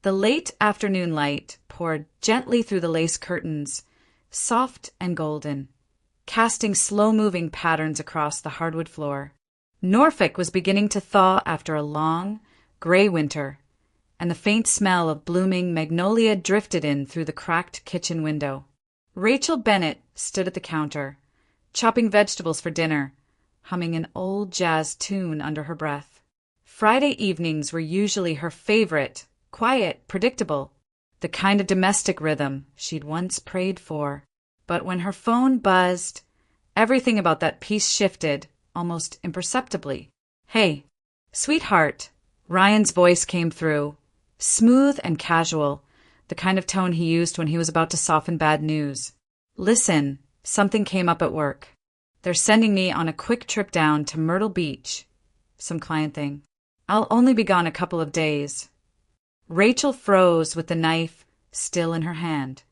The late afternoon light poured gently through the lace curtains, soft and golden, casting slow-moving patterns across the hardwood floor. Norfolk was beginning to thaw after a long, gray winter, and the faint smell of blooming magnolia drifted in through the cracked kitchen window. Rachel Bennett stood at the counter, chopping vegetables for dinner, humming an old jazz tune under her breath. Friday evenings were usually her favorite, quiet, predictable, the kind of domestic rhythm she'd once prayed for. But when her phone buzzed, everything about that peace shifted, almost imperceptibly. "Hey, sweetheart," Ryan's voice came through, smooth and casual, the kind of tone he used when he was about to soften bad news. "Listen, something came up at work. They're sending me on a quick trip down to Myrtle Beach. Some client thing. I'll only be gone a couple of days." Rachel froze with the knife still in her hand.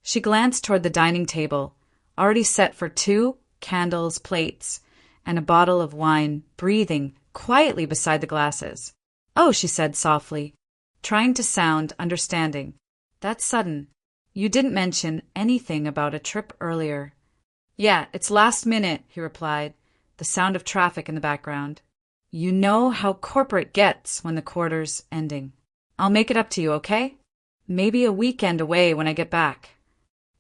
She glanced toward the dining table, already set for 2 candles, plates, and a bottle of wine breathing quietly beside the glasses. "Oh," she said softly, trying to sound understanding. "That's sudden. You didn't mention anything about a trip earlier." "Yeah, it's last minute," he replied, the sound of traffic in the background. "You know how corporate gets when the quarter's ending. I'll make it up to you, okay? Maybe a weekend away when I get back."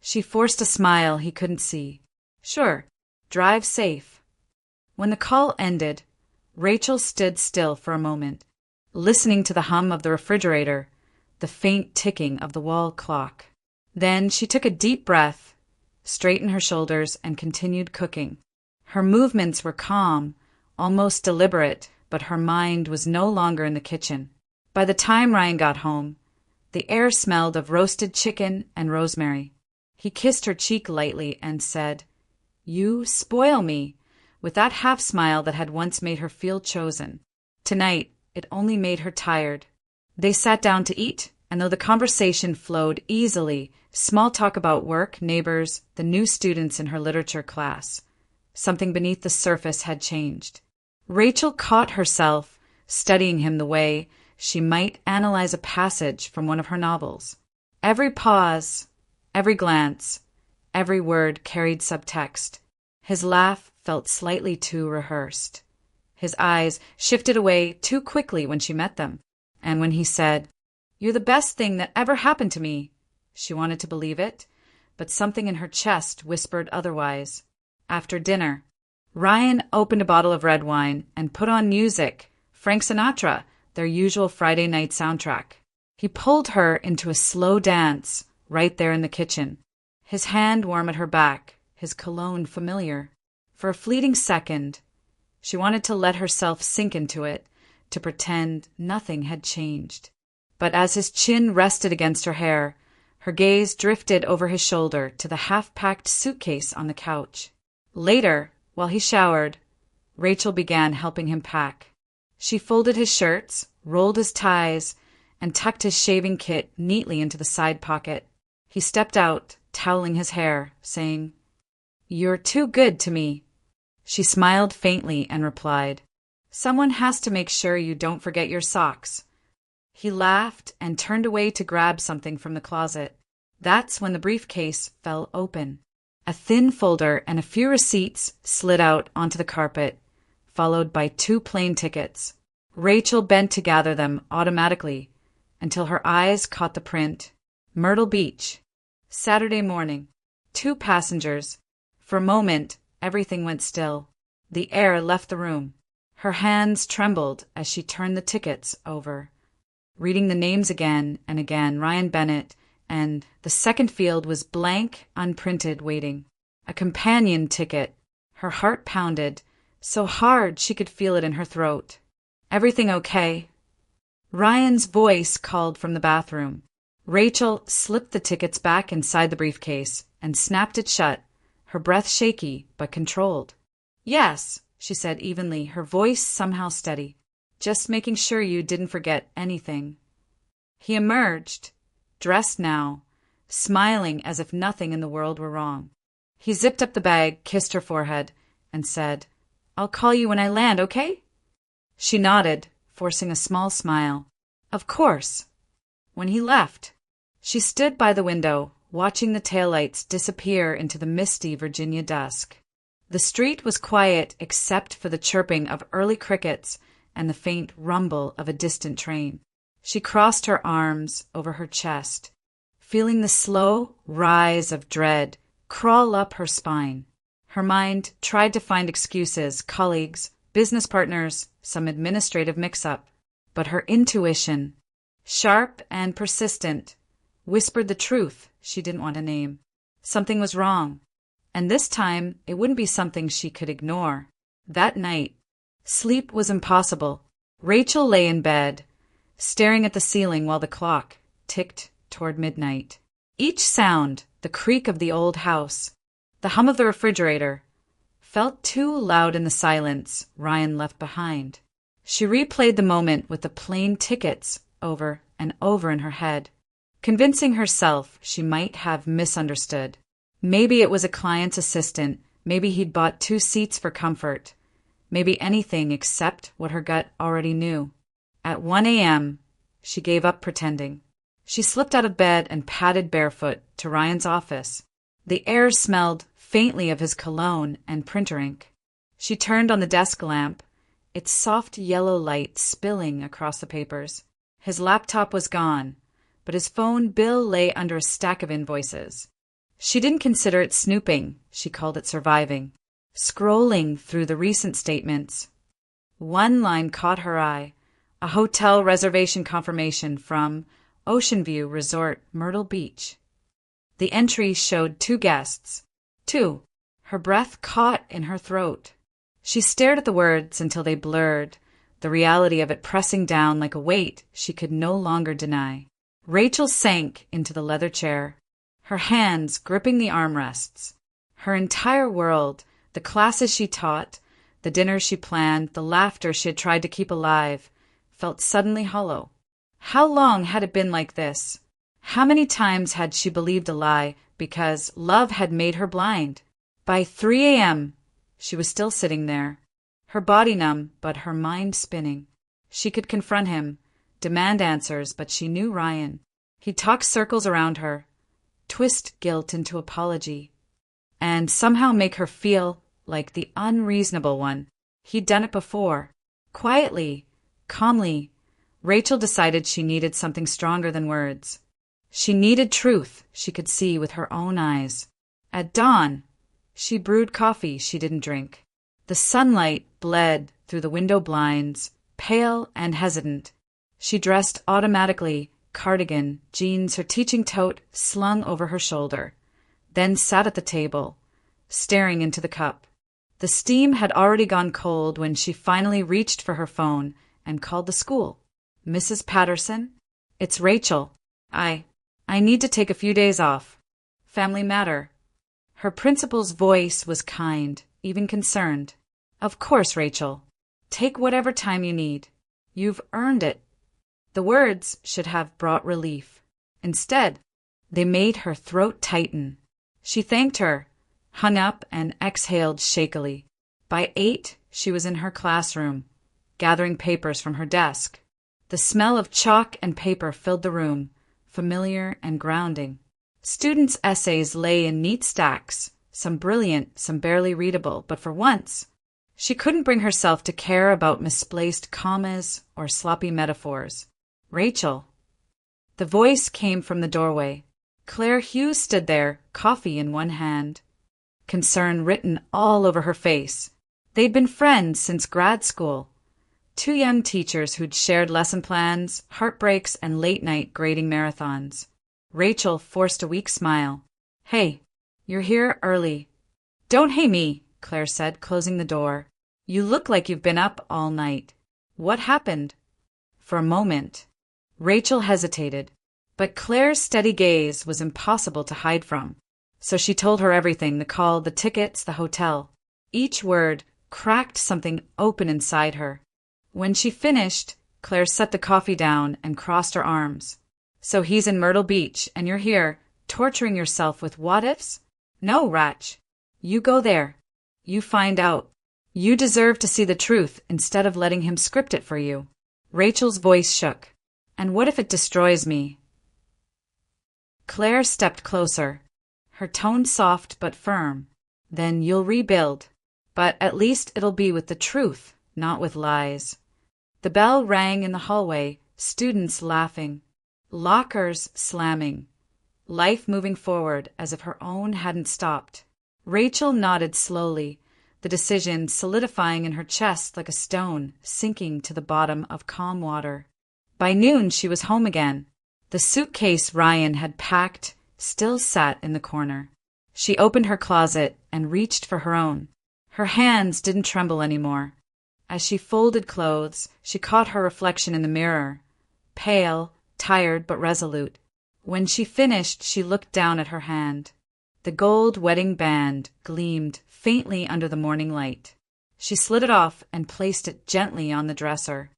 She forced a smile he couldn't see. "Sure. Drive safe." When the call ended, Rachel stood still for a moment, listening to the hum of the refrigerator, the faint ticking of the wall clock. Then she took a deep breath, straightened her shoulders, and continued cooking. Her movements were calm, almost deliberate, but her mind was no longer in the kitchen. By the time Ryan got home, the air smelled of roasted chicken and rosemary. He kissed her cheek lightly and said, "You spoil me," with that half-smile that had once made her feel chosen. Tonight, it only made her tired. They sat down to eat, and though the conversation flowed easily, small talk about work, neighbors, the new students in her literature class, something beneath the surface had changed. Rachel caught herself studying him the way she might analyze a passage from one of her novels. Every pause, every glance, every word carried subtext. His laugh felt slightly too rehearsed. His eyes shifted away too quickly when she met them. And when he said, "You're the best thing that ever happened to me," she wanted to believe it, but something in her chest whispered otherwise. After dinner, Ryan opened a bottle of red wine and put on music, Frank Sinatra, their usual Friday night soundtrack. He pulled her into a slow dance right there in the kitchen, his hand warm at her back, his cologne familiar. For a fleeting second, she wanted to let herself sink into it, to pretend nothing had changed. But as his chin rested against her hair, her gaze drifted over his shoulder to the half-packed suitcase on the couch. Later, while he showered, Rachel began helping him pack. She folded his shirts, rolled his ties, and tucked his shaving kit neatly into the side pocket. He stepped out, toweling his hair, saying, "You're too good to me." She smiled faintly and replied, "Someone has to make sure you don't forget your socks." He laughed and turned away to grab something from the closet. That's when the briefcase fell open. A thin folder and a few receipts slid out onto the carpet, followed by 2 plane tickets. Rachel bent to gather them automatically until her eyes caught the print. Myrtle Beach. Saturday morning. 2 passengers. For a moment, everything went still. The air left the room. Her hands trembled as she turned the tickets over, reading the names again and again, Ryan Bennett, and the second field was blank, unprinted, waiting. A companion ticket. Her heart pounded, so hard she could feel it in her throat. "Everything okay?" Ryan's voice called from the bathroom. Rachel slipped the tickets back inside the briefcase and snapped it shut, her breath shaky but controlled. "Yes," she said evenly, her voice somehow steady. "Just making sure you didn't forget anything." He emerged, dressed now, smiling as if nothing in the world were wrong. He zipped up the bag, kissed her forehead, and said, "I'll call you when I land, okay?" She nodded, forcing a small smile. "Of course." when he left. She stood by the window, watching the taillights disappear into the misty Virginia dusk. The street was quiet except for the chirping of early crickets and the faint rumble of a distant train. She crossed her arms over her chest, feeling the slow rise of dread crawl up her spine. Her mind tried to find excuses, colleagues, business partners, some administrative mix-up. But her intuition, sharp and persistent, whispered the truth she didn't want to name. Something was wrong. And this time, it wouldn't be something she could ignore. That night, sleep was impossible. Rachel lay in bed, staring at the ceiling while the clock ticked toward midnight. Each sound, the creak of the old house, the hum of the refrigerator, felt too loud in the silence Ryan left behind. She replayed the moment with the plane tickets over and over in her head, convincing herself she might have misunderstood. Maybe it was a client's assistant, maybe he'd bought 2 seats for comfort, maybe anything except what her gut already knew. At 1 a.m., she gave up pretending. She slipped out of bed and padded barefoot to Ryan's office. The air smelled faintly of his cologne and printer ink. She turned on the desk lamp, its soft yellow light spilling across the papers. His laptop was gone, but his phone bill lay under a stack of invoices. She didn't consider it snooping, she called it surviving. Scrolling through the recent statements, one line caught her eye, a hotel reservation confirmation from Ocean View Resort, Myrtle Beach. The entry showed 2 guests. 2. Her breath caught in her throat. She stared at the words until they blurred, the reality of it pressing down like a weight she could no longer deny. Rachel sank into the leather chair, her hands gripping the armrests. Her entire world, the classes she taught, the dinners she planned, the laughter she had tried to keep alive, felt suddenly hollow. How long had it been like this? How many times had she believed a lie because love had made her blind? By 3 a.m., she was still sitting there, her body numb but her mind spinning. She could confront him, demand answers, but she knew Ryan. He'd talk circles around her, twist guilt into apology, and somehow make her feel like the unreasonable one. He'd done it before. Quietly, calmly, Rachel decided she needed something stronger than words. She needed truth she could see with her own eyes. At dawn, she brewed coffee she didn't drink. The sunlight bled through the window blinds, pale and hesitant. She dressed automatically, cardigan, jeans, her teaching tote slung over her shoulder, then sat at the table, staring into the cup. The steam had already gone cold when she finally reached for her phone and called the school. Mrs. Patterson? It's Rachel. I need to take a few days off. Family matter. Her principal's voice was kind, even concerned. Of course, Rachel. Take whatever time you need. You've earned it. The words should have brought relief. Instead, they made her throat tighten. She thanked her, hung up, and exhaled shakily. By 8, she was in her classroom, gathering papers from her desk. The smell of chalk and paper filled the room, familiar and grounding. Students' essays lay in neat stacks, some brilliant, some barely readable, but for once, she couldn't bring herself to care about misplaced commas or sloppy metaphors. Rachel. The voice came from the doorway. Claire Hughes stood there, coffee in one hand, concern written all over her face. They'd been friends since grad school. 2 young teachers who'd shared lesson plans, heartbreaks, and late-night grading marathons. Rachel forced a weak smile. Hey, you're here early. Don't hey me, Claire said, closing the door. You look like you've been up all night. What happened? For a moment, Rachel hesitated, but Claire's steady gaze was impossible to hide from. So she told her everything, the call, the tickets, the hotel. Each word cracked something open inside her. When she finished, Claire set the coffee down and crossed her arms. So he's in Myrtle Beach, and you're here, torturing yourself with what-ifs? No, Rach. You go there. You find out. You deserve to see the truth instead of letting him script it for you. Rachel's voice shook. And what if it destroys me? Claire stepped closer, her tone soft but firm. Then you'll rebuild. But at least it'll be with the truth, not with lies. The bell rang in the hallway, students laughing, lockers slamming, life moving forward as if her own hadn't stopped. Rachel nodded slowly, the decision solidifying in her chest like a stone sinking to the bottom of calm water. By noon she was home again. The suitcase Ryan had packed still sat in the corner. She opened her closet and reached for her own. Her hands didn't tremble anymore. As she folded clothes, she caught her reflection in the mirror, pale, tired but resolute. When she finished, she looked down at her hand. The gold wedding band gleamed faintly under the morning light. She slid it off and placed it gently on the dresser,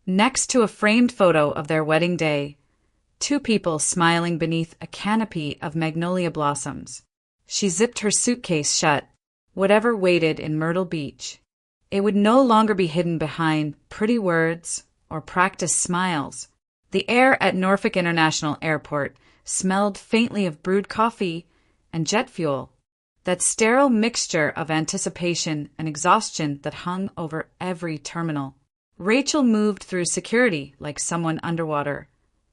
next to a framed photo of their wedding day, two people smiling beneath a canopy of magnolia blossoms. She zipped her suitcase shut, whatever waited in Myrtle Beach. It would no longer be hidden behind pretty words or practiced smiles. The air at Norfolk International Airport smelled faintly of brewed coffee and jet fuel, that sterile mixture of anticipation and exhaustion that hung over every terminal. Rachel moved through security like someone underwater,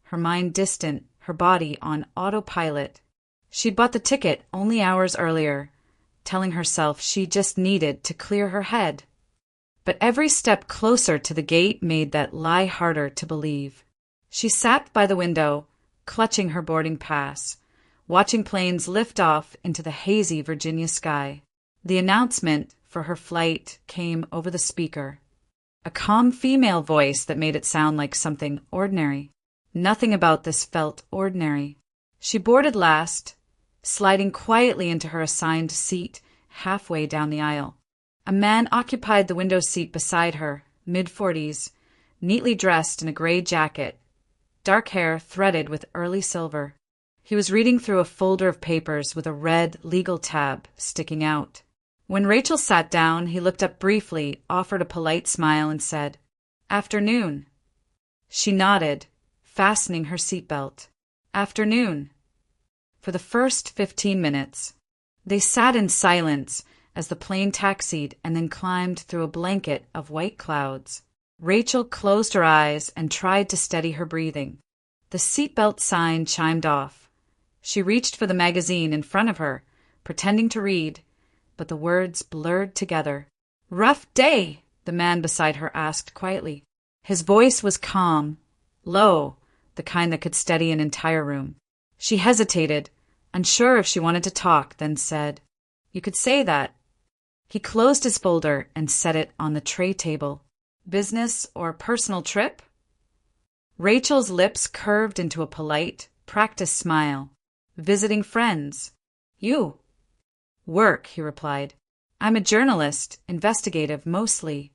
her mind distant, her body on autopilot. She'd bought the ticket only hours earlier, telling herself she just needed to clear her head. But every step closer to the gate made that lie harder to believe. She sat by the window, clutching her boarding pass, watching planes lift off into the hazy Virginia sky. The announcement for her flight came over the speaker, a calm female voice that made it sound like something ordinary. Nothing about this felt ordinary. She boarded last, sliding quietly into her assigned seat halfway down the aisle. A man occupied the window seat beside her, mid-40s, neatly dressed in a gray jacket, dark hair threaded with early silver. He was reading through a folder of papers with a red legal tab sticking out. When Rachel sat down, he looked up briefly, offered a polite smile, and said, "Afternoon." She nodded, fastening her seatbelt. "Afternoon." For the first 15 minutes, they sat in silence as the plane taxied and then climbed through a blanket of white clouds. Rachel closed her eyes and tried to steady her breathing. The seatbelt sign chimed off. She reached for the magazine in front of her, pretending to read, but the words blurred together. "Rough day?" the man beside her asked quietly. His voice was calm, low, the kind that could steady an entire room. She hesitated, unsure if she wanted to talk, then said, "You could say that." He closed his folder and set it on the tray table. "Business or personal trip?" Rachel's lips curved into a polite, practiced smile. "Visiting friends." "You?" "Work," he replied. "I'm a journalist, investigative mostly."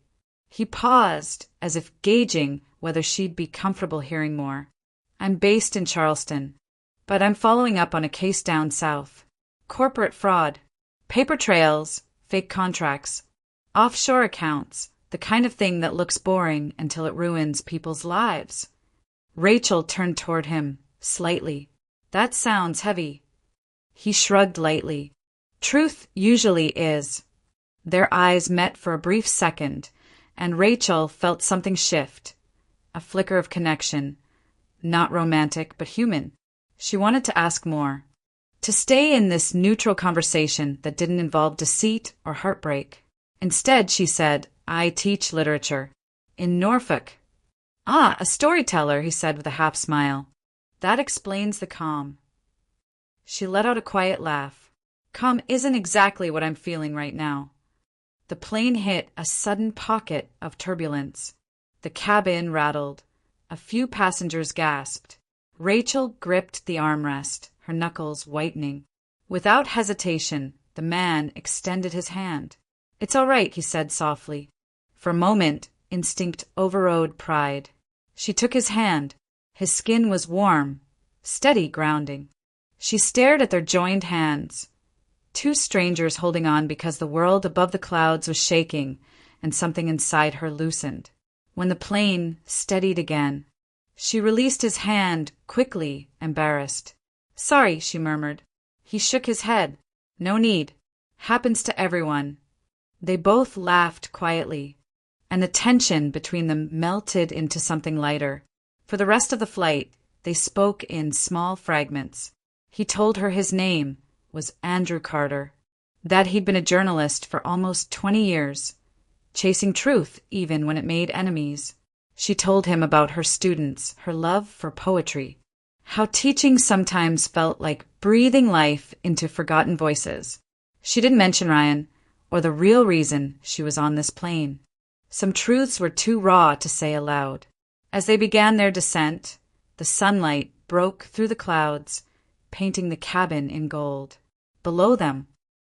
He paused, as if gauging whether she'd be comfortable hearing more. "I'm based in Charleston, but I'm following up on a case down south. Corporate fraud, paper trails, fake contracts, offshore accounts, the kind of thing that looks boring until it ruins people's lives." Rachel turned toward him, slightly. "That sounds heavy." He shrugged lightly. "Truth usually is." Their eyes met for a brief second, and Rachel felt something shift, a flicker of connection, not romantic but human. She wanted to ask more, to stay in this neutral conversation that didn't involve deceit or heartbreak. Instead, she said, "I teach literature. In Norfolk." "Ah, a storyteller," he said with a half smile. "That explains the calm." She let out a quiet laugh. "Calm isn't exactly what I'm feeling right now." The plane hit a sudden pocket of turbulence. The cabin rattled. A few passengers gasped. Rachel gripped the armrest, her knuckles whitening. Without hesitation, the man extended his hand. "It's all right," he said softly. For a moment, instinct overrode pride. She took his hand. His skin was warm, steady grounding. She stared at their joined hands, two strangers holding on because the world above the clouds was shaking and something inside her loosened. When the plane steadied again, she released his hand quickly, embarrassed. Sorry, she murmured. He shook his head. No need. Happens to everyone. They both laughed quietly, and the tension between them melted into something lighter. For the rest of the flight, they spoke in small fragments. He told her his name was Andrew Carter, that he'd been a journalist for almost 20 years, chasing truth even when it made enemies. She told him about her students, her love for poetry, how teaching sometimes felt like breathing life into forgotten voices. She didn't mention Ryan, or the real reason she was on this plane. Some truths were too raw to say aloud. As they began their descent, the sunlight broke through the clouds, painting the cabin in gold. Below them,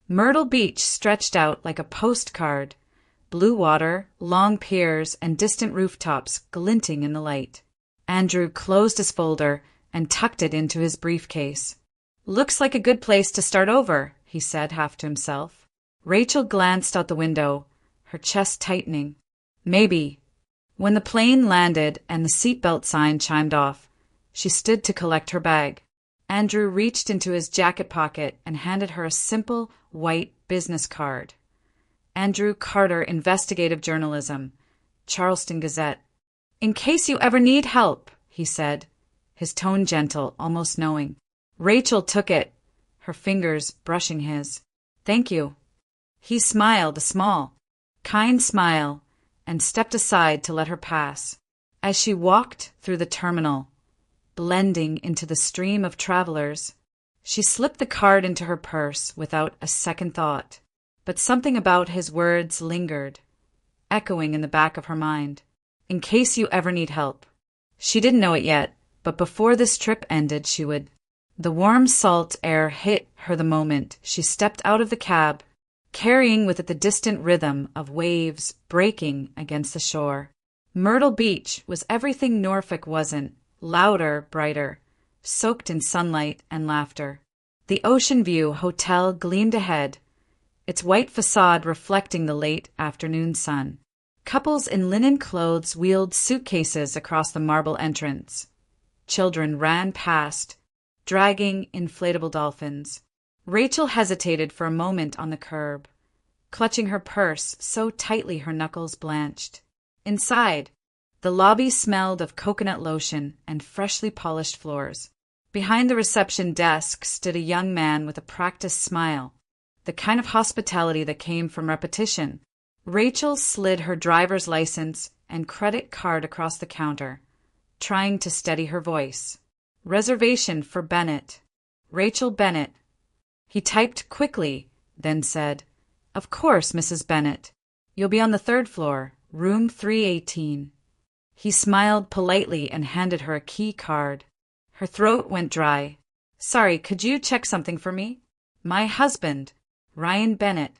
Myrtle Beach stretched out like a postcard, blue water, long piers, and distant rooftops glinting in the light. Andrew closed his folder and tucked it into his briefcase. Looks like a good place to start over, he said half to himself. Rachel glanced out the window, her chest tightening. Maybe. When the plane landed and the seatbelt sign chimed off, she stood to collect her bag. Andrew reached into his jacket pocket and handed her a simple, white business card. Andrew Carter, Investigative Journalism, Charleston Gazette. In case you ever need help, he said, his tone gentle, almost knowing. Rachel took it, her fingers brushing his. Thank you. He smiled, a small, kind smile, and stepped aside to let her pass. As she walked through the terminal, blending into the stream of travelers, she slipped the card into her purse without a second thought. But something about his words lingered, echoing in the back of her mind. In case you ever need help. She didn't know it yet, but before this trip ended, she would. The warm salt air hit her the moment she stepped out of the cab, carrying with it the distant rhythm of waves breaking against the shore. Myrtle Beach was everything Norfolk wasn't, louder, brighter, soaked in sunlight and laughter. The Ocean View Hotel gleamed ahead, its white facade reflecting the late afternoon sun. Couples in linen clothes wheeled suitcases across the marble entrance. Children ran past, dragging inflatable dolphins. Rachel hesitated for a moment on the curb, clutching her purse so tightly her knuckles blanched. Inside, the lobby smelled of coconut lotion and freshly polished floors. Behind the reception desk stood a young man with a practiced smile, the kind of hospitality that came from repetition. Rachel slid her driver's license and credit card across the counter, trying to steady her voice. Reservation for Bennett. Rachel Bennett. He typed quickly, then said, Of course, Mrs. Bennett. You'll be on the 3rd floor, room 318. He smiled politely and handed her a key card. Her throat went dry. Sorry, could you check something for me? My husband, Ryan Bennett.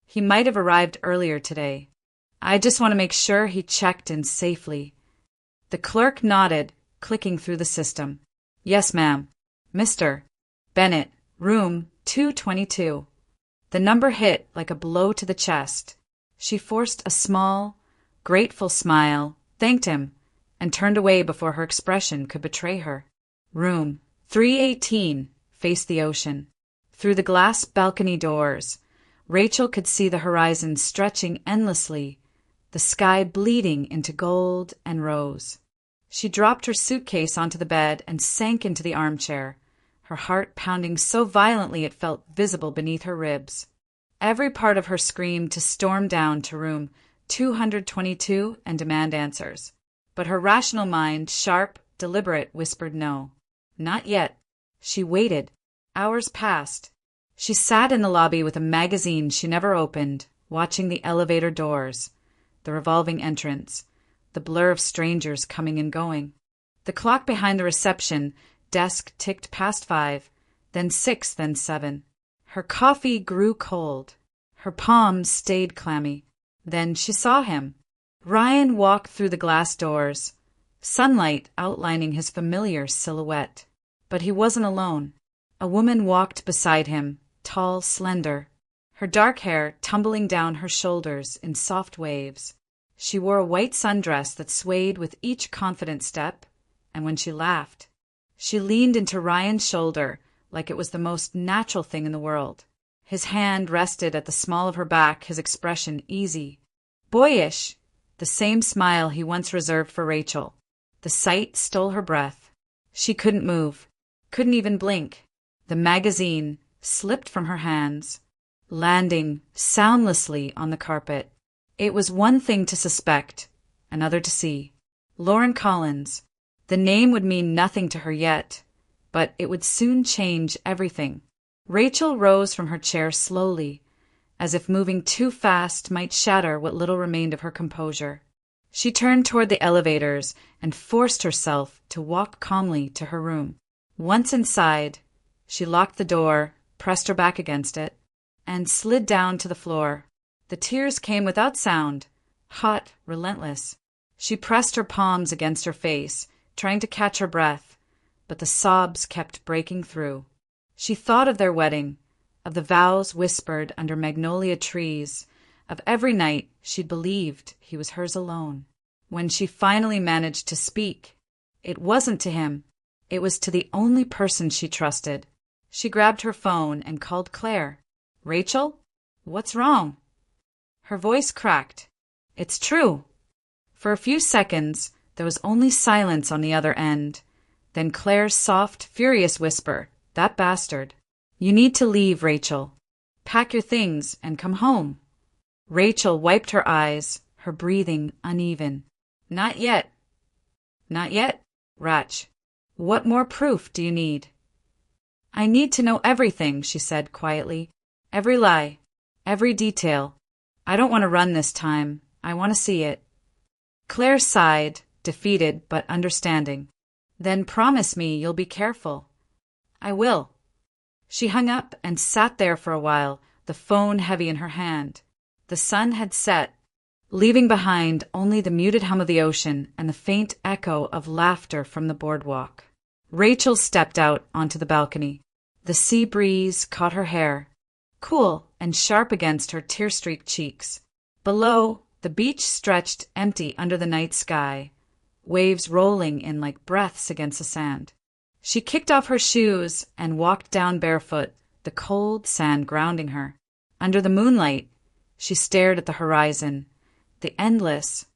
He might have arrived earlier today. I just want to make sure he checked in safely. The clerk nodded, clicking through the system. Yes, ma'am. Mr. Bennett, room 222. The number hit like a blow to the chest. She forced a small, grateful smile, thanked him, and turned away before her expression could betray her. Room 318 faced the ocean. Through the glass balcony doors, Rachel could see the horizon stretching endlessly, the sky bleeding into gold and rose. She dropped her suitcase onto the bed and sank into the armchair, her heart pounding so violently it felt visible beneath her ribs. Every part of her screamed to storm down to room 222 and demand answers. But her rational mind, sharp, deliberate, whispered no. Not yet. She waited. Hours passed. She sat in the lobby with a magazine she never opened, watching the elevator doors, the revolving entrance, the blur of strangers coming and going. The clock behind the reception desk ticked past 5, then 6, then 7. Her coffee grew cold. Her palms stayed clammy. Then she saw him. Ryan walked through the glass doors, sunlight outlining his familiar silhouette. But he wasn't alone. A woman walked beside him, tall, slender, her dark hair tumbling down her shoulders in soft waves. She wore a white sundress that swayed with each confident step, and when she laughed, she leaned into Ryan's shoulder like it was the most natural thing in the world. His hand rested at the small of her back, his expression easy, boyish, the same smile he once reserved for Rachel. The sight stole her breath. She couldn't move, couldn't even blink. The magazine slipped from her hands, landing soundlessly on the carpet. It was one thing to suspect, another to see. Lauren Collins. The name would mean nothing to her yet, but it would soon change everything. Rachel rose from her chair slowly, as if moving too fast might shatter what little remained of her composure. She turned toward the elevators and forced herself to walk calmly to her room. Once inside, she locked the door, pressed her back against it, and slid down to the floor. The tears came without sound, hot, relentless. She pressed her palms against her face, trying to catch her breath, but the sobs kept breaking through. She thought of their wedding, of the vows whispered under magnolia trees, of every night she'd believed he was hers alone. When she finally managed to speak, it wasn't to him. It was to the only person she trusted. She grabbed her phone and called Claire. "Rachel? What's wrong?" Her voice cracked. "It's true." For a few seconds, there was only silence on the other end. Then Claire's soft, furious whisper, "That bastard. You need to leave, Rachel. Pack your things and come home." Rachel wiped her eyes, her breathing uneven. "Not yet." "Not yet? Ratch. What more proof do you need?" "I need to know everything," she said quietly. "Every lie. Every detail. I don't want to run this time. I want to see it." Claire sighed, defeated but understanding. "Then promise me you'll be careful." "I will." She hung up and sat there for a while, the phone heavy in her hand. The sun had set, leaving behind only the muted hum of the ocean and the faint echo of laughter from the boardwalk. Rachel stepped out onto the balcony. The sea breeze caught her hair, cool and sharp against her tear-streaked cheeks. Below, the beach stretched empty under the night sky, waves rolling in like breaths against the sand. She kicked off her shoes and walked down barefoot, the cold sand grounding her. Under the moonlight, she stared at the horizon, the endless,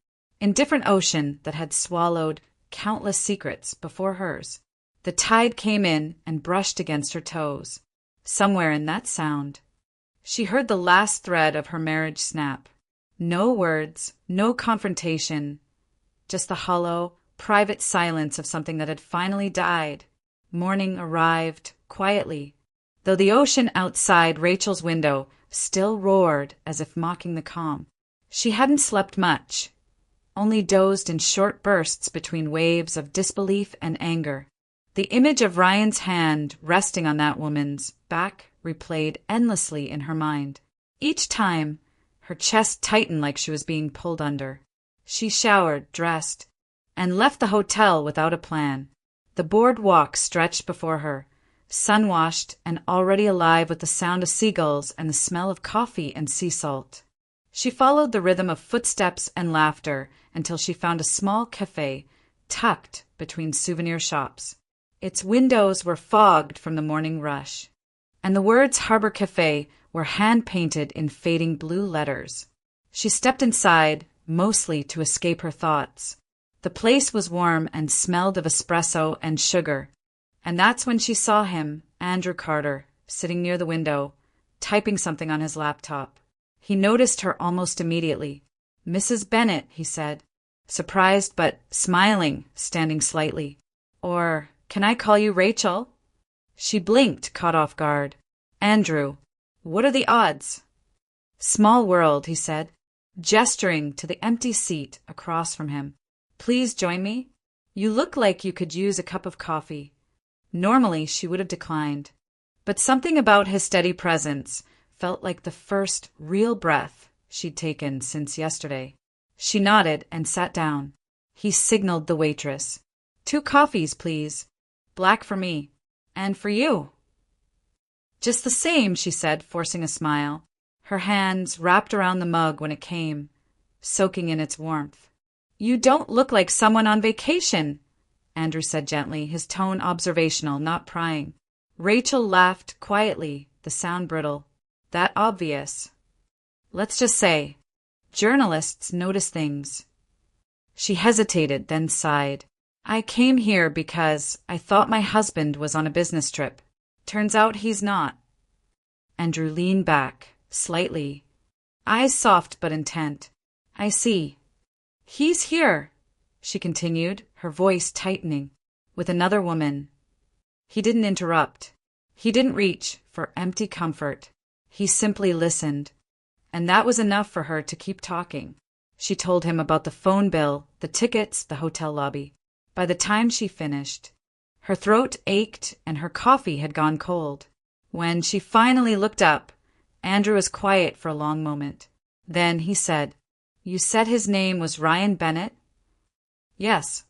indifferent ocean that had swallowed countless secrets before hers. The tide came in and brushed against her toes. Somewhere in that sound, she heard the last thread of her marriage snap. No words, no confrontation, just the hollow, private silence of something that had finally died. Morning arrived, quietly, though the ocean outside Rachel's window still roared as if mocking the calm. She hadn't slept much, only dozed in short bursts between waves of disbelief and anger. The image of Ryan's hand resting on that woman's back replayed endlessly in her mind. Each time, her chest tightened like she was being pulled under. She showered, dressed, and left the hotel without a plan. The boardwalk stretched before her, sun-washed and already alive with the sound of seagulls and the smell of coffee and sea salt. She followed the rhythm of footsteps and laughter until she found a small cafe tucked between souvenir shops. Its windows were fogged from the morning rush, and the words Harbor Cafe were hand-painted in fading blue letters. She stepped inside, mostly to escape her thoughts. The place was warm and smelled of espresso and sugar, and that's when she saw him, Andrew Carter, sitting near the window, typing something on his laptop. He noticed her almost immediately. "Mrs. Bennet," he said, surprised but smiling, standing slightly. "Or can I call you Rachel?" She blinked, caught off guard. "Andrew, what are the odds?" "Small world," he said, gesturing to the empty seat across from him. "Please join me? You look like you could use a cup of coffee." Normally she would have declined, but something about his steady presence felt like the first real breath she'd taken since yesterday. She nodded and sat down. He signaled the waitress. "2 coffees, please. Black for me. And for you." "Just the same," she said, forcing a smile. Her hands wrapped around the mug when it came, soaking in its warmth. "You don't look like someone on vacation," Andrew said gently, his tone observational, not prying. Rachel laughed quietly, the sound brittle. That obvious. Let's just say, journalists notice things. She hesitated, then sighed. I came here because I thought my husband was on a business trip. Turns out he's not. Andrew leaned back, slightly, eyes soft but intent. I see. He's here, she continued, her voice tightening, with another woman. He didn't interrupt. He didn't reach for empty comfort. He simply listened. And that was enough for her to keep talking. She told him about the phone bill, the tickets, the hotel lobby. By the time she finished, her throat ached and her coffee had gone cold. When she finally looked up, Andrew was quiet for a long moment. Then he said, You said his name was Ryan Bennett? Yes.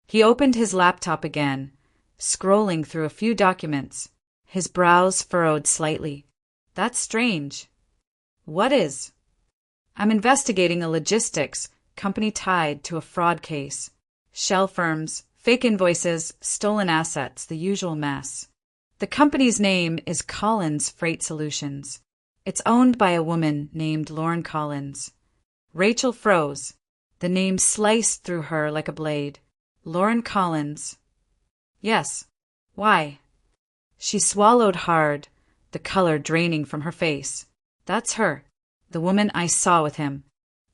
He opened his laptop again, scrolling through a few documents, his brows furrowed slightly. That's strange. What is? I'm investigating a logistics company tied to a fraud case. Shell firms, fake invoices, stolen assets, the usual mess. The company's name is Collins Freight Solutions. It's owned by a woman named Lauren Collins. Rachel froze. The name sliced through her like a blade. Lauren Collins. Yes. Why? She swallowed hard, the color draining from her face. That's her, the woman I saw with him.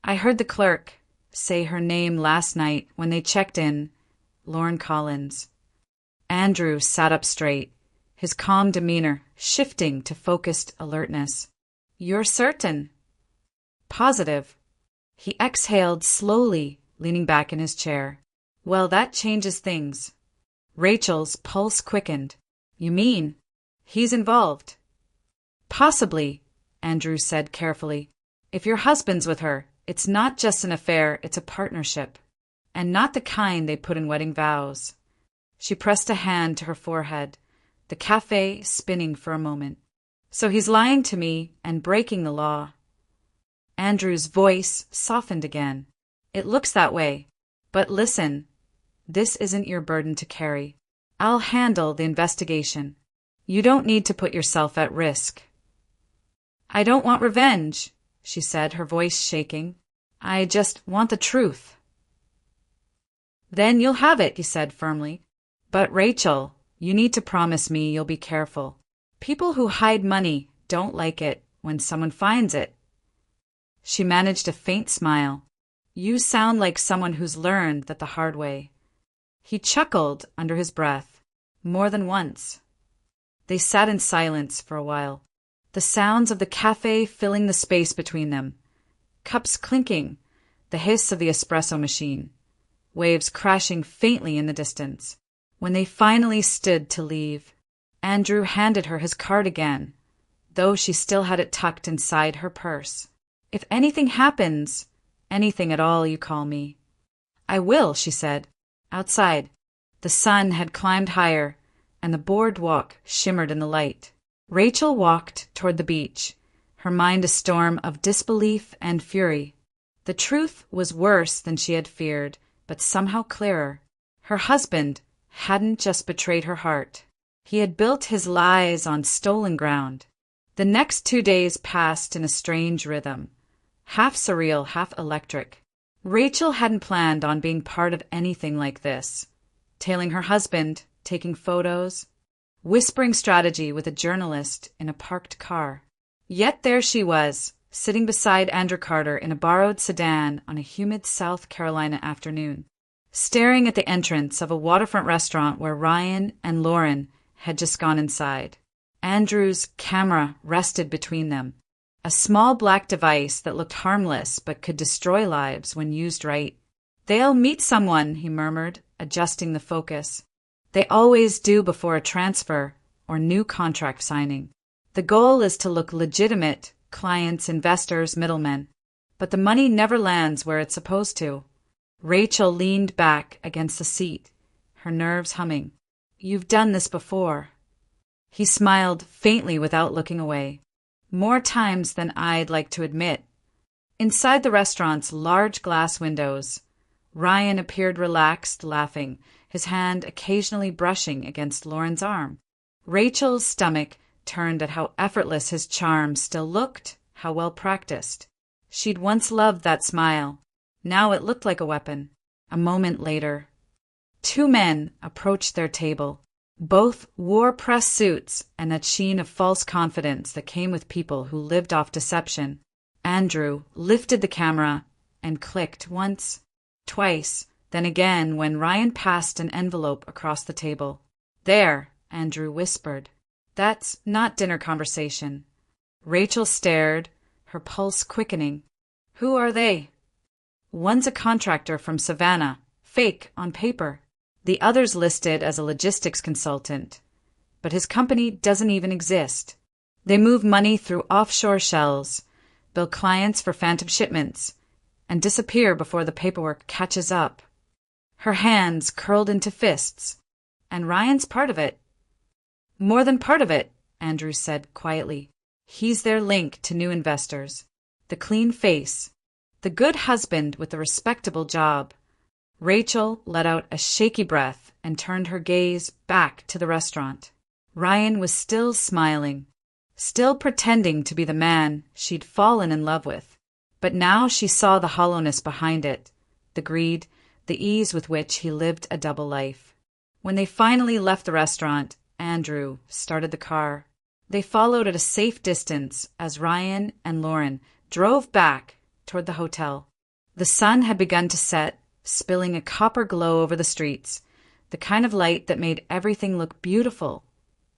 I heard the clerk say her name last night when they checked in. Lauren Collins. Andrew sat up straight, his calm demeanor shifting to focused alertness. You're certain? Positive. He exhaled slowly, leaning back in his chair. Well, that changes things. Rachel's pulse quickened. You mean he's involved? Possibly, Andrew said carefully. If your husband's with her, it's not just an affair, it's a partnership. And not the kind they put in wedding vows. She pressed a hand to her forehead, the cafe spinning for a moment. So he's lying to me and breaking the law. Andrew's voice softened again. It looks that way. But listen, this isn't your burden to carry. I'll handle the investigation. You don't need to put yourself at risk. I don't want revenge, she said, her voice shaking. I just want the truth. Then you'll have it, he said firmly. But Rachel, you need to promise me you'll be careful. People who hide money don't like it when someone finds it. She managed a faint smile. You sound like someone who's learned that the hard way. He chuckled under his breath, more than once. They sat in silence for a while, the sounds of the cafe filling the space between them, cups clinking, the hiss of the espresso machine, waves crashing faintly in the distance. When they finally stood to leave, Andrew handed her his card again, though she still had it tucked inside her purse. If anything happens, anything at all, you call me. I will, she said. Outside, the sun had climbed higher, and the boardwalk shimmered in the light. Rachel walked toward the beach, her mind a storm of disbelief and fury. The truth was worse than she had feared, but somehow clearer. Her husband hadn't just betrayed her heart. He had built his lies on stolen ground. The next 2 days passed in a strange rhythm, half surreal, half electric. Rachel hadn't planned on being part of anything like this. Tailing her husband, taking photos, whispering strategy with a journalist in a parked car. Yet there she was, sitting beside Andrew Carter in a borrowed sedan on a humid South Carolina afternoon, staring at the entrance of a waterfront restaurant where Ryan and Lauren had just gone inside. Andrew's camera rested between them, a small black device that looked harmless but could destroy lives when used right. They'll meet someone, he murmured, adjusting the focus. They always do before a transfer or new contract signing. The goal is to look legitimate, clients, investors, middlemen. But the money never lands where it's supposed to. Rachel leaned back against the seat, her nerves humming. You've done this before. He smiled faintly without looking away. More times than I'd like to admit. Inside the restaurant's large glass windows, Ryan appeared relaxed, laughing, his hand occasionally brushing against Lauren's arm. Rachel's stomach turned at how effortless his charm still looked, how well practiced. She'd once loved that smile. Now it looked like a weapon. A moment later, two men approached their table. Both wore press suits and that sheen of false confidence that came with people who lived off deception. Andrew lifted the camera and clicked once, twice, then again when Ryan passed an envelope across the table. "There," Andrew whispered. "That's not dinner conversation." Rachel stared, her pulse quickening. "Who are they?" "One's a contractor from Savannah, fake on paper. The other's listed as a logistics consultant, but his company doesn't even exist. They move money through offshore shells, bill clients for phantom shipments, and disappear before the paperwork catches up." Her hands curled into fists. "And Ryan's part of it." "More than part of it," Andrew said quietly. "He's their link to new investors. The clean face. The good husband with a respectable job." Rachel let out a shaky breath and turned her gaze back to the restaurant. Ryan was still smiling, still pretending to be the man she'd fallen in love with. But now she saw the hollowness behind it, the greed, the ease with which he lived a double life. When they finally left the restaurant, Andrew started the car. They followed at a safe distance as Ryan and Lauren drove back toward the hotel. The sun had begun to set, spilling a copper glow over the streets, the kind of light that made everything look beautiful,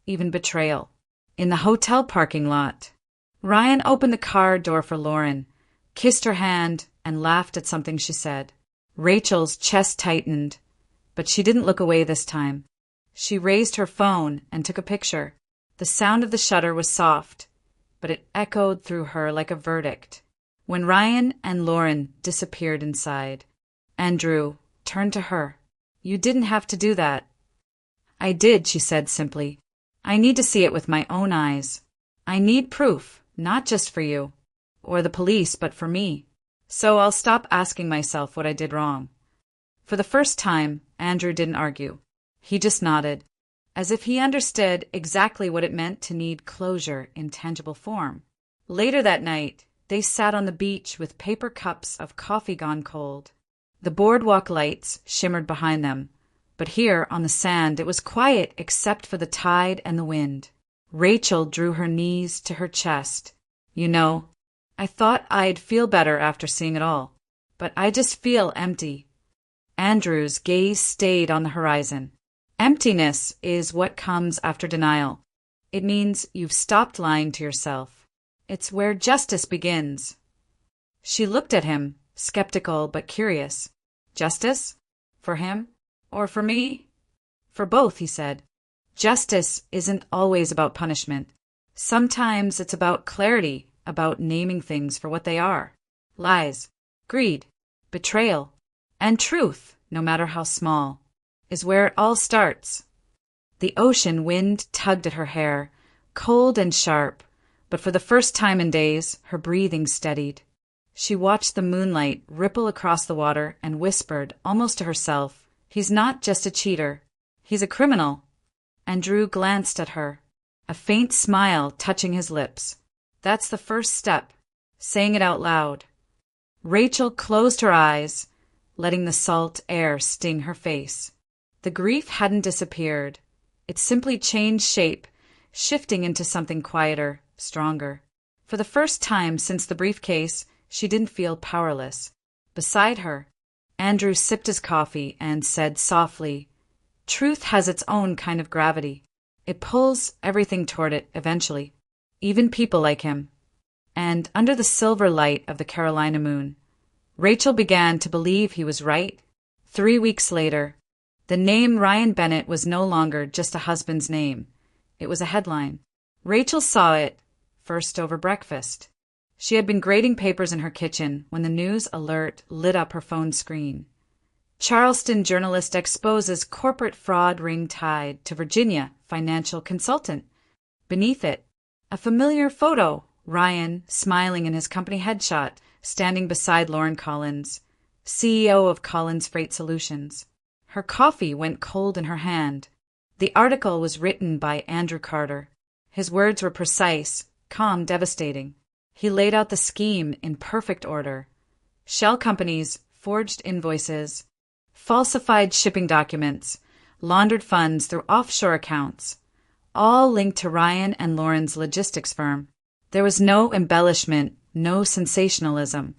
even betrayal. In the hotel parking lot, Ryan opened the car door for Lauren, kissed her hand, and laughed at something she said. Rachel's chest tightened, but she didn't look away this time. She raised her phone and took a picture. The sound of the shutter was soft, but it echoed through her like a verdict. When Ryan and Lauren disappeared inside, Andrew turned to her. "You didn't have to do that." "I did," she said simply. "I need to see it with my own eyes. I need proof, not just for you or the police, but for me. So I'll stop asking myself what I did wrong." For the first time, Andrew didn't argue. He just nodded, as if he understood exactly what it meant to need closure in tangible form. Later that night, they sat on the beach with paper cups of coffee gone cold. The boardwalk lights shimmered behind them, but here on the sand it was quiet except for the tide and the wind. Rachel drew her knees to her chest. "You know, I thought I'd feel better after seeing it all, but I just feel empty." Andrew's gaze stayed on the horizon. Emptiness is what comes after denial. It means you've stopped lying to yourself. It's where justice begins. She looked at him, skeptical but curious. "Justice? For him? Or for me?" "For both," he said. "Justice isn't always about punishment. Sometimes it's about clarity, about naming things for what they are. Lies, greed, betrayal, and truth, no matter how small, is where it all starts." The ocean wind tugged at her hair, cold and sharp, but for the first time in days, her breathing steadied. She watched the moonlight ripple across the water and whispered, almost to herself, "He's not just a cheater. He's a criminal." Andrew glanced at her, a faint smile touching his lips. "That's the first step, saying it out loud." Rachel closed her eyes, letting the salt air sting her face. The grief hadn't disappeared. It simply changed shape, shifting into something quieter, stronger. For the first time since the briefcase, she didn't feel powerless. Beside her, Andrew sipped his coffee and said softly, "Truth has its own kind of gravity. It pulls everything toward it eventually, even people like him." And under the silver light of the Carolina moon, Rachel began to believe he was right. 3 weeks later, the name Ryan Bennett was no longer just a husband's name. It was a headline. Rachel saw it first over breakfast. She had been grading papers in her kitchen when the news alert lit up her phone screen. "Charleston journalist exposes corporate fraud ring tied to Virginia financial consultant." Beneath it, a familiar photo, Ryan smiling in his company headshot, standing beside Lauren Collins, CEO of Collins Freight Solutions. Her coffee went cold in her hand. The article was written by Andrew Carter. His words were precise, calm, devastating. He laid out the scheme in perfect order. Shell companies, forged invoices, falsified shipping documents, laundered funds through offshore accounts, all linked to Ryan and Lauren's logistics firm. There was no embellishment, no sensationalism,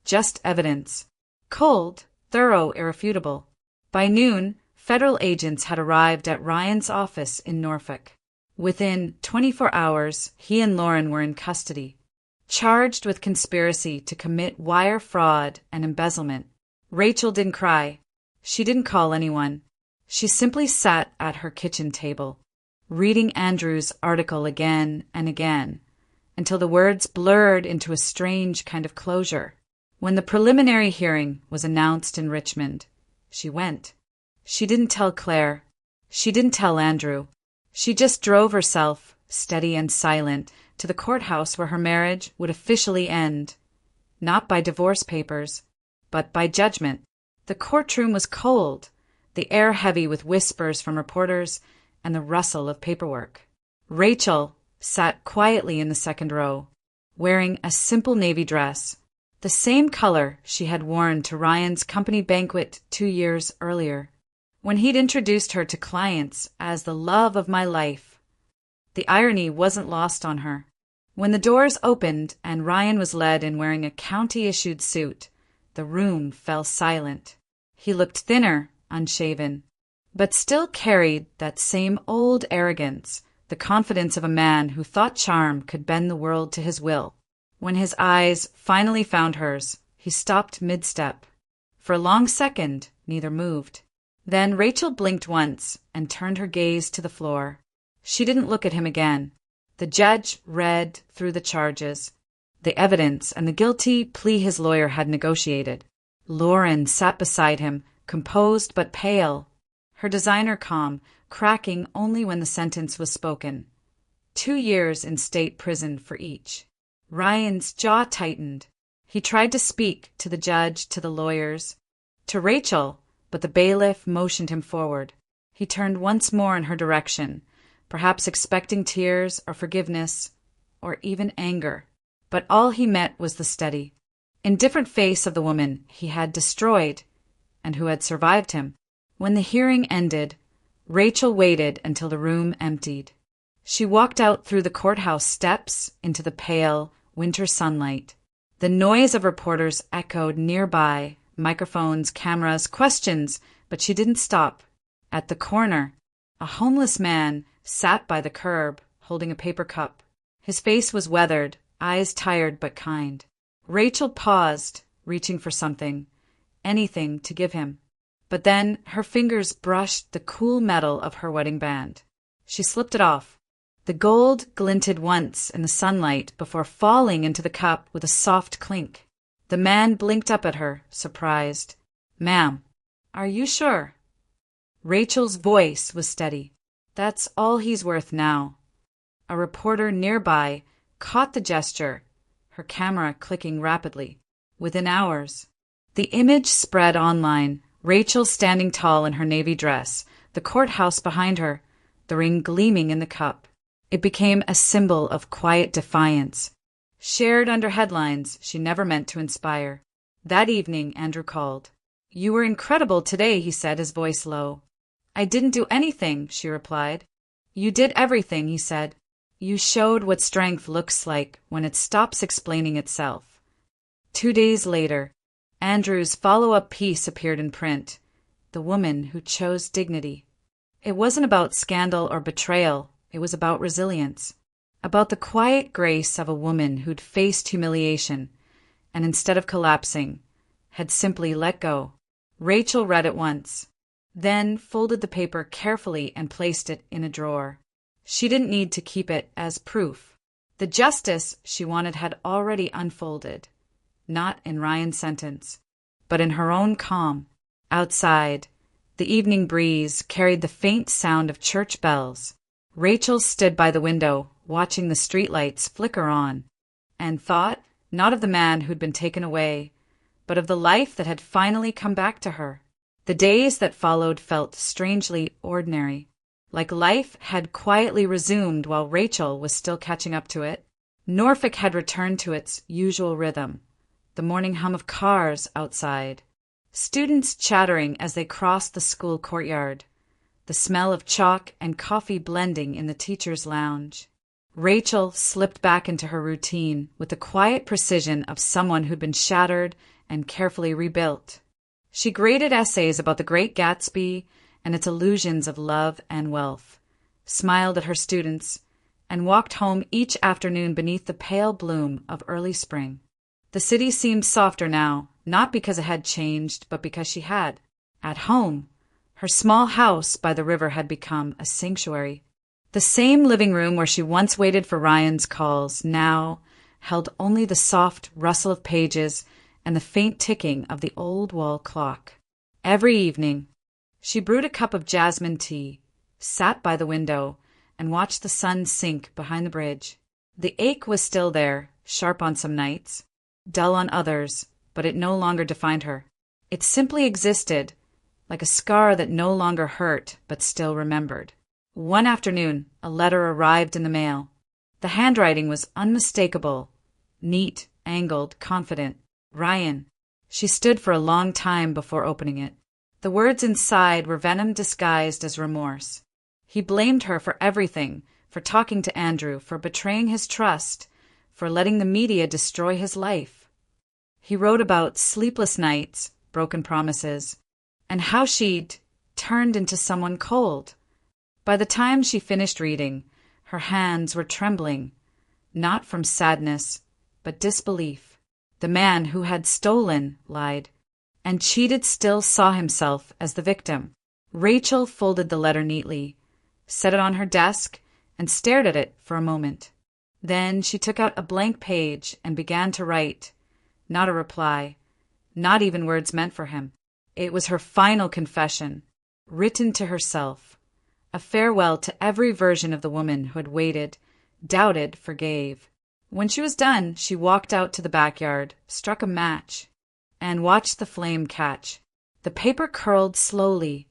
just evidence. Cold, thorough, irrefutable. By noon, federal agents had arrived at Ryan's office in Norfolk. Within 24 hours, he and Lauren were in custody, charged with conspiracy to commit wire fraud and embezzlement. Rachel didn't cry. She didn't call anyone. She simply sat at her kitchen table, reading Andrew's article again and again, until the words blurred into a strange kind of closure. When the preliminary hearing was announced in Richmond, she went. She didn't tell Claire. She didn't tell Andrew. She just drove herself, steady and silent, to the courthouse where her marriage would officially end. Not by divorce papers, but by judgment. The courtroom was cold, the air heavy with whispers from reporters and the rustle of paperwork. Rachel sat quietly in the second row, wearing a simple navy dress, the same color she had worn to Ryan's company banquet 2 years earlier, when he'd introduced her to clients as the love of my life. The irony wasn't lost on her. When the doors opened and Ryan was led in wearing a county-issued suit, the room fell silent. He looked thinner, unshaven, but still carried that same old arrogance, the confidence of a man who thought charm could bend the world to his will. When his eyes finally found hers, he stopped mid-step. For a long second, neither moved. Then Rachel blinked once and turned her gaze to the floor. She didn't look at him again. The judge read through the charges, the evidence, and the guilty plea his lawyer had negotiated. Lauren sat beside him, composed but pale, her designer calm, cracking only when the sentence was spoken. 2 years in state prison for each. Ryan's jaw tightened. He tried to speak to the judge, to the lawyers, to Rachel, but the bailiff motioned him forward. He turned once more in her direction, perhaps expecting tears or forgiveness or even anger. But all he met was the steady, indifferent face of the woman he had destroyed and who had survived him. When the hearing ended, Rachel waited until the room emptied. She walked out through the courthouse steps into the pale, winter sunlight. The noise of reporters echoed nearby, microphones, cameras, questions, but she didn't stop. At the corner, a homeless man sat by the curb, holding a paper cup. His face was weathered, eyes tired but kind. Rachel paused, reaching for something, anything to give him. But then her fingers brushed the cool metal of her wedding band. She slipped it off. The gold glinted once in the sunlight before falling into the cup with a soft clink. The man blinked up at her, surprised. "Ma'am, are you sure?" Rachel's voice was steady. "That's all he's worth now." A reporter nearby caught the gesture, her camera clicking rapidly. Within hours, the image spread online, Rachel standing tall in her navy dress, the courthouse behind her, the ring gleaming in the cup. It became a symbol of quiet defiance, shared under headlines she never meant to inspire. That evening, Andrew called. "You were incredible today," he said, his voice low. "I didn't do anything," she replied. "You did everything," he said. "You showed what strength looks like when it stops explaining itself." 2 days later, Andrew's follow-up piece appeared in print, "The Woman Who Chose Dignity." It wasn't about scandal or betrayal, it was about resilience, about the quiet grace of a woman who'd faced humiliation, and instead of collapsing, had simply let go. Rachel read it once, then folded the paper carefully and placed it in a drawer. She didn't need to keep it as proof. The justice she wanted had already unfolded, not in Ryan's sentence, but in her own calm. Outside, the evening breeze carried the faint sound of church bells. Rachel stood by the window, watching the streetlights flicker on, and thought not of the man who'd been taken away, but of the life that had finally come back to her. The days that followed felt strangely ordinary. Like life had quietly resumed while Rachel was still catching up to it. Norfolk had returned to its usual rhythm, the morning hum of cars outside, students chattering as they crossed the school courtyard, the smell of chalk and coffee blending in the teacher's lounge. Rachel slipped back into her routine with the quiet precision of someone who'd been shattered and carefully rebuilt. She graded essays about the Great Gatsby and its illusions of love and wealth, smiled at her students, and walked home each afternoon beneath the pale bloom of early spring. The city seemed softer now, not because it had changed, but because she had. At home, her small house by the river had become a sanctuary. The same living room where she once waited for Ryan's calls now held only the soft rustle of pages and the faint ticking of the old wall clock. Every evening, she brewed a cup of jasmine tea, sat by the window, and watched the sun sink behind the bridge. The ache was still there, sharp on some nights, dull on others, but it no longer defined her. It simply existed, like a scar that no longer hurt but still remembered. One afternoon, a letter arrived in the mail. The handwriting was unmistakable, neat, angled, confident. Ryan. She stood for a long time before opening it. The words inside were venom disguised as remorse. He blamed her for everything, for talking to Andrew, for betraying his trust, for letting the media destroy his life. He wrote about sleepless nights, broken promises, and how she'd turned into someone cold. By the time she finished reading, her hands were trembling, not from sadness, but disbelief. The man who had stolen, lied, and cheated still saw himself as the victim. Rachel folded the letter neatly, set it on her desk, and stared at it for a moment. Then she took out a blank page and began to write. Not a reply, not even words meant for him. It was her final confession, written to herself, a farewell to every version of the woman who had waited, doubted, forgave. When she was done, she walked out to the backyard, struck a match, and watched the flame catch. The paper curled slowly,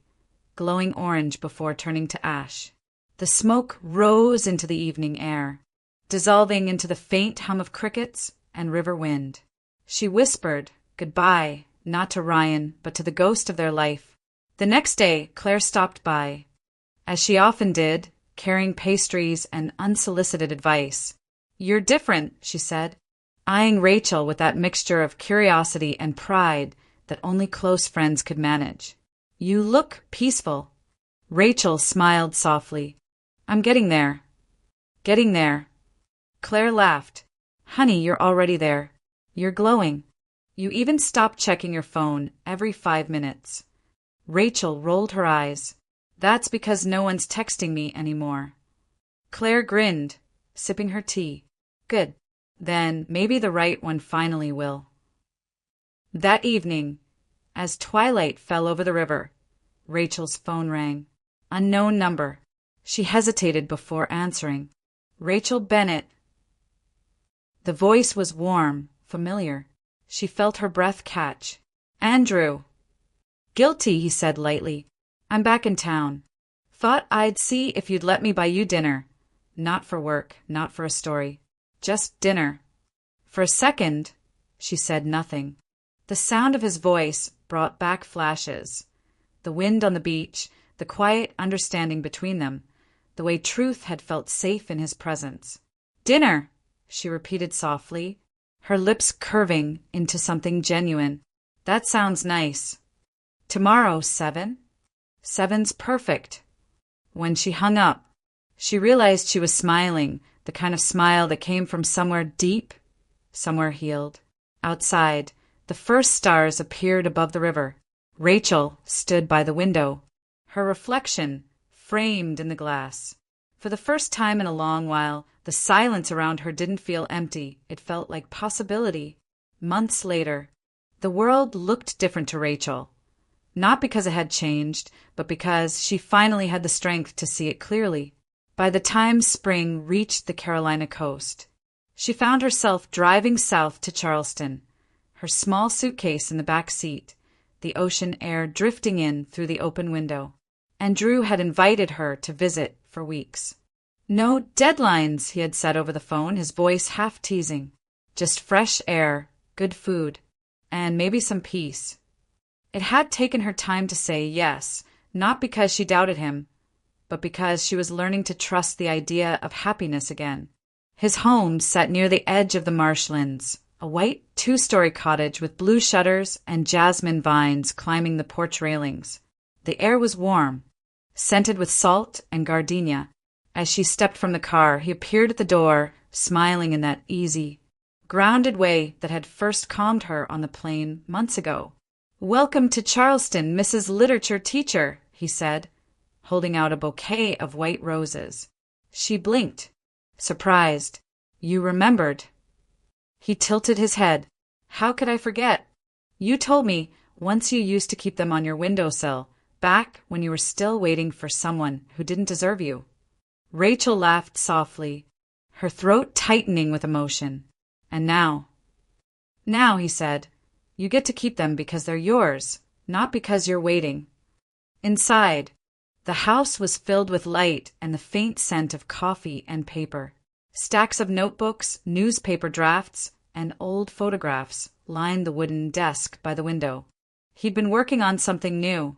glowing orange before turning to ash. The smoke rose into the evening air, dissolving into the faint hum of crickets and river wind. She whispered goodbye, not to Ryan, but to the ghost of their life. The next day, Claire stopped by, as she often did, carrying pastries and unsolicited advice. "You're different," she said, eyeing Rachel with that mixture of curiosity and pride that only close friends could manage. "You look peaceful." Rachel smiled softly. "I'm getting there. Getting there." Claire laughed. "Honey, you're already there. You're glowing. You even stopped checking your phone every 5 minutes." Rachel rolled her eyes. "That's because no one's texting me anymore." Claire grinned, sipping her tea. "Good. Then maybe the right one finally will." That evening, as twilight fell over the river, Rachel's phone rang. Unknown number. She hesitated before answering. Rachel Bennett. The voice was warm, familiar. She felt her breath catch. "Andrew." "Guilty," he said lightly. "I'm back in town. Thought I'd see if you'd let me buy you dinner. Not for work, not for a story. Just dinner." For a second, she said nothing. The sound of his voice brought back flashes. The wind on the beach, the quiet understanding between them, the way truth had felt safe in his presence. "Dinner," she repeated softly, her lips curving into something genuine. "That sounds nice. Tomorrow, 7? 7's perfect." When she hung up, she realized she was smiling, the kind of smile that came from somewhere deep, somewhere healed. Outside, the first stars appeared above the river. Rachel stood by the window, her reflection framed in the glass. For the first time in a long while, the silence around her didn't feel empty. It felt like possibility. Months later, the world looked different to Rachel. Not because it had changed, but because she finally had the strength to see it clearly. By the time spring reached the Carolina coast, she found herself driving south to Charleston, her small suitcase in the back seat, the ocean air drifting in through the open window. and Drew had invited her to visit for weeks. No deadlines, he had said over the phone, his voice half teasing. Just fresh air, good food, and maybe some peace. It had taken her time to say yes, not because she doubted him, but because she was learning to trust the idea of happiness again. His home sat near the edge of the marshlands, a white two-story cottage with blue shutters and jasmine vines climbing the porch railings. The air was warm, scented with salt and gardenia. As she stepped from the car, he appeared at the door, smiling in that easy, grounded way that had first calmed her on the plane months ago. "Welcome to Charleston, Mrs. Literature Teacher," he said, holding out a bouquet of white roses. She blinked, surprised. "You remembered." He tilted his head. "How could I forget? You told me once you used to keep them on your windowsill, back when you were still waiting for someone who didn't deserve you." Rachel laughed softly, her throat tightening with emotion. "And now?" "Now," he said, "you get to keep them because they're yours, not because you're waiting." Inside, the house was filled with light and the faint scent of coffee and paper. Stacks of notebooks, newspaper drafts, and old photographs lined the wooden desk by the window. He'd been working on something new.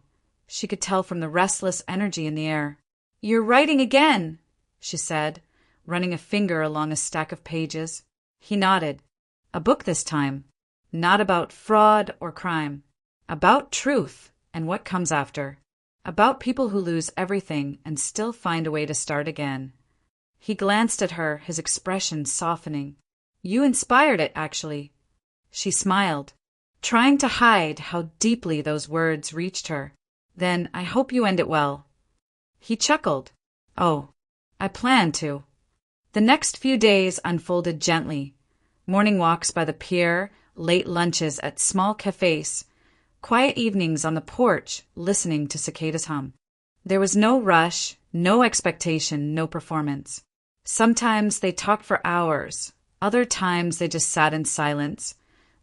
She could tell from the restless energy in the air. "You're writing again," she said, running a finger along a stack of pages. He nodded. "A book this time. Not about fraud or crime. About truth and what comes after. About people who lose everything and still find a way to start again." He glanced at her, his expression softening. "You inspired it, actually." She smiled, trying to hide how deeply those words reached her. "Then I hope you end it well." He chuckled. "Oh, I plan to." The next few days unfolded gently. Morning walks by the pier, late lunches at small cafes, quiet evenings on the porch listening to cicadas hum. There was no rush, no expectation, no performance. Sometimes they talked for hours. Other times they just sat in silence,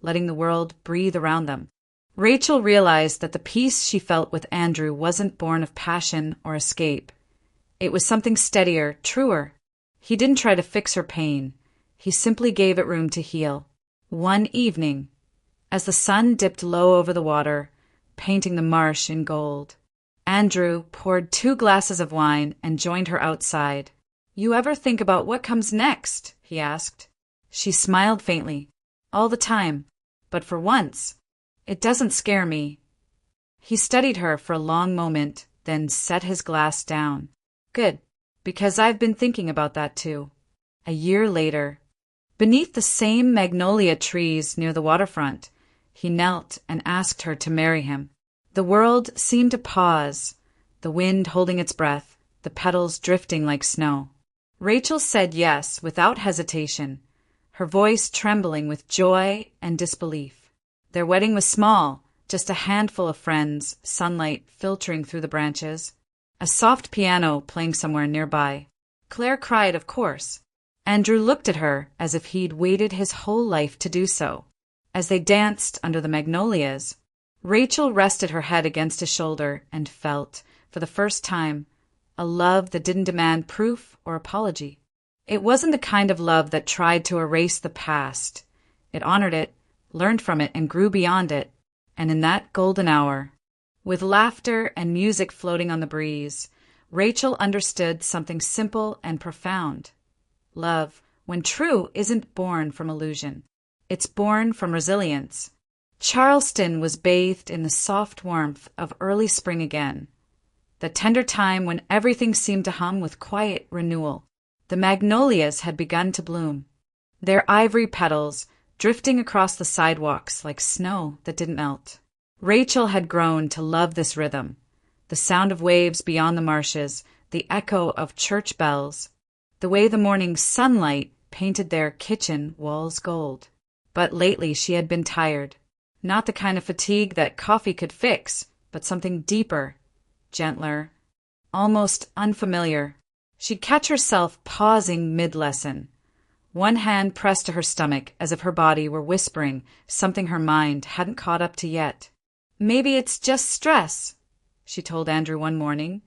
letting the world breathe around them. Rachel realized that the peace she felt with Andrew wasn't born of passion or escape. It was something steadier, truer. He didn't try to fix her pain. He simply gave it room to heal. One evening, as the sun dipped low over the water, painting the marsh in gold, Andrew poured 2 glasses of wine and joined her outside. "You ever think about what comes next?" he asked. She smiled faintly. "All the time. But for once, it doesn't scare me." He studied her for a long moment, then set his glass down. "Good, because I've been thinking about that too." A year later, beneath the same magnolia trees near the waterfront, he knelt and asked her to marry him. The world seemed to pause, the wind holding its breath, the petals drifting like snow. Rachel said yes without hesitation, her voice trembling with joy and disbelief. Their wedding was small, just a handful of friends, sunlight filtering through the branches, a soft piano playing somewhere nearby. Claire cried, of course. Andrew looked at her as if he'd waited his whole life to do so. As they danced under the magnolias, Rachel rested her head against his shoulder and felt, for the first time, a love that didn't demand proof or apology. It wasn't the kind of love that tried to erase the past. It honored it, learned from it, and grew beyond it. And in that golden hour, with laughter and music floating on the breeze, Rachel understood something simple and profound. Love, when true, isn't born from illusion. It's born from resilience. Charleston was bathed in the soft warmth of early spring again, the tender time when everything seemed to hum with quiet renewal. The magnolias had begun to bloom, their ivory petals drifting across the sidewalks like snow that didn't melt. Rachel had grown to love this rhythm, the sound of waves beyond the marshes, the echo of church bells, the way the morning sunlight painted their kitchen walls gold. But lately she had been tired. Not the kind of fatigue that coffee could fix, but something deeper, gentler, almost unfamiliar. She'd catch herself pausing mid-lesson, one hand pressed to her stomach as if her body were whispering something her mind hadn't caught up to yet. "Maybe it's just stress," she told Andrew one morning,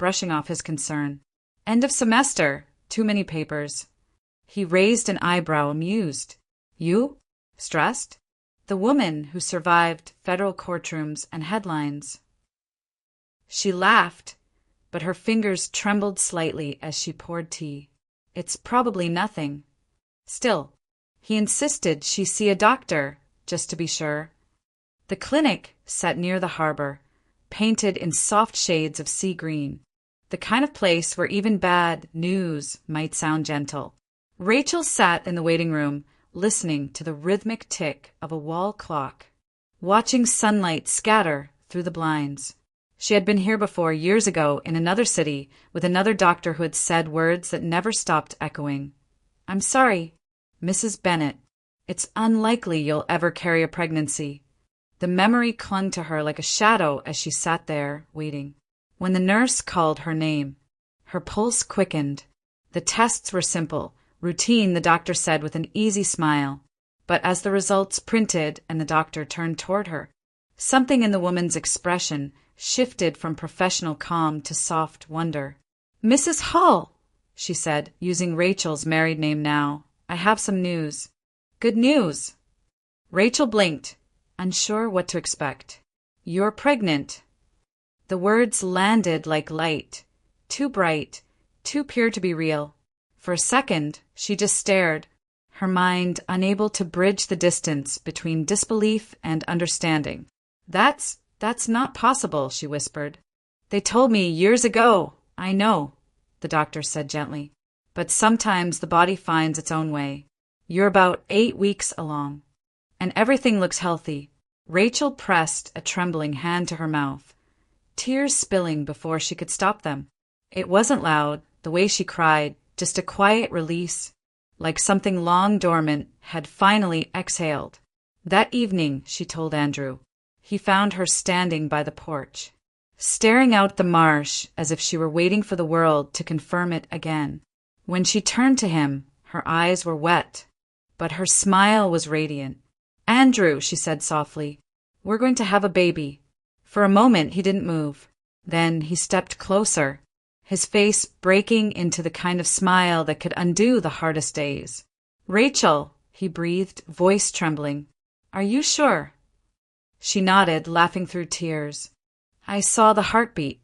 brushing off his concern. End of semester. Too many papers. He raised an eyebrow, amused. You? Stressed? The woman who survived federal courtrooms and headlines. She laughed, but her fingers trembled slightly as she poured tea. It's probably nothing. Still, he insisted she see a doctor, just to be sure. The clinic sat near the harbor, painted in soft shades of sea green, the kind of place where even bad news might sound gentle. Rachel sat in the waiting room, listening to the rhythmic tick of a wall clock, watching sunlight scatter through the blinds. She had been here before, years ago, in another city, with another doctor who had said words that never stopped echoing. I'm sorry, Mrs. Bennett. It's unlikely you'll ever carry a pregnancy. The memory clung to her like a shadow as she sat there, waiting. When the nurse called her name, her pulse quickened. The tests were simple, routine, the doctor said with an easy smile. But as the results printed and the doctor turned toward her, something in the woman's expression shifted from professional calm to soft wonder. Mrs. Hall, she said, using Rachel's married name now, I have some news. Good news. Rachel blinked, unsure what to expect. You're pregnant. The words landed like light, too bright, too pure to be real. For a second, she just stared, her mind unable to bridge the distance between disbelief and understanding. That's not possible, she whispered. They told me years ago. I know, the doctor said gently. But sometimes the body finds its own way. You're about 8 weeks along, and everything looks healthy. Rachel pressed a trembling hand to her mouth, tears spilling before she could stop them. It wasn't loud, the way she cried, just a quiet release, like something long dormant had finally exhaled. That evening, she told Andrew, he found her standing by the porch, staring out the marsh as if she were waiting for the world to confirm it again. When she turned to him, her eyes were wet, but her smile was radiant. Andrew, she said softly, we're going to have a baby. For a moment, he didn't move. Then he stepped closer, his face breaking into the kind of smile that could undo the hardest days. Rachel, he breathed, voice trembling. Are you sure? She nodded, laughing through tears. I saw the heartbeat.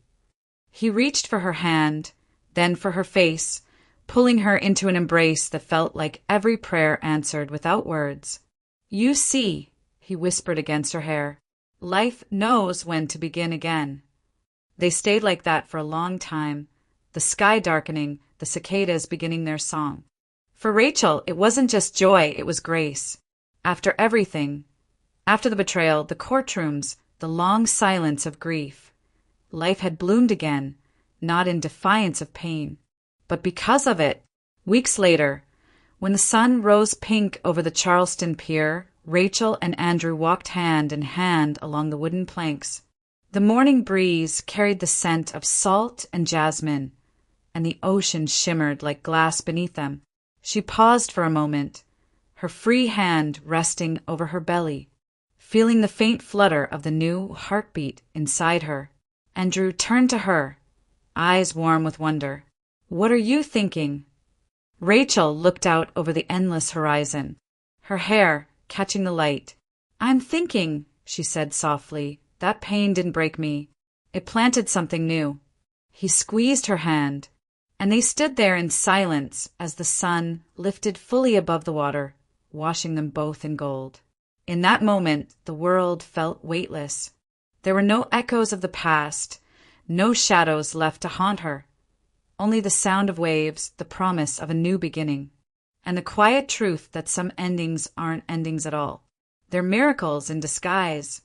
He reached for her hand, then for her face, pulling her into an embrace that felt like every prayer answered without words. You see, he whispered against her hair, life knows when to begin again. They stayed like that for a long time, the sky darkening, the cicadas beginning their song. For Rachel, it wasn't just joy, it was grace. After everything, after the betrayal, the courtrooms, the long silence of grief, life had bloomed again, not in defiance of pain, but because of it. Weeks later, when the sun rose pink over the Charleston pier, Rachel and Andrew walked hand in hand along the wooden planks. The morning breeze carried the scent of salt and jasmine, and the ocean shimmered like glass beneath them. She paused for a moment, her free hand resting over her belly, feeling the faint flutter of the new heartbeat inside her. Andrew turned to her, eyes warm with wonder. What are you thinking? Rachel looked out over the endless horizon, her hair catching the light. I'm thinking, she said softly, that pain didn't break me. It planted something new. He squeezed her hand, and they stood there in silence as the sun lifted fully above the water, washing them both in gold. In that moment, the world felt weightless. There were no echoes of the past, no shadows left to haunt her. Only the sound of waves, the promise of a new beginning, and the quiet truth that some endings aren't endings at all. They're miracles in disguise.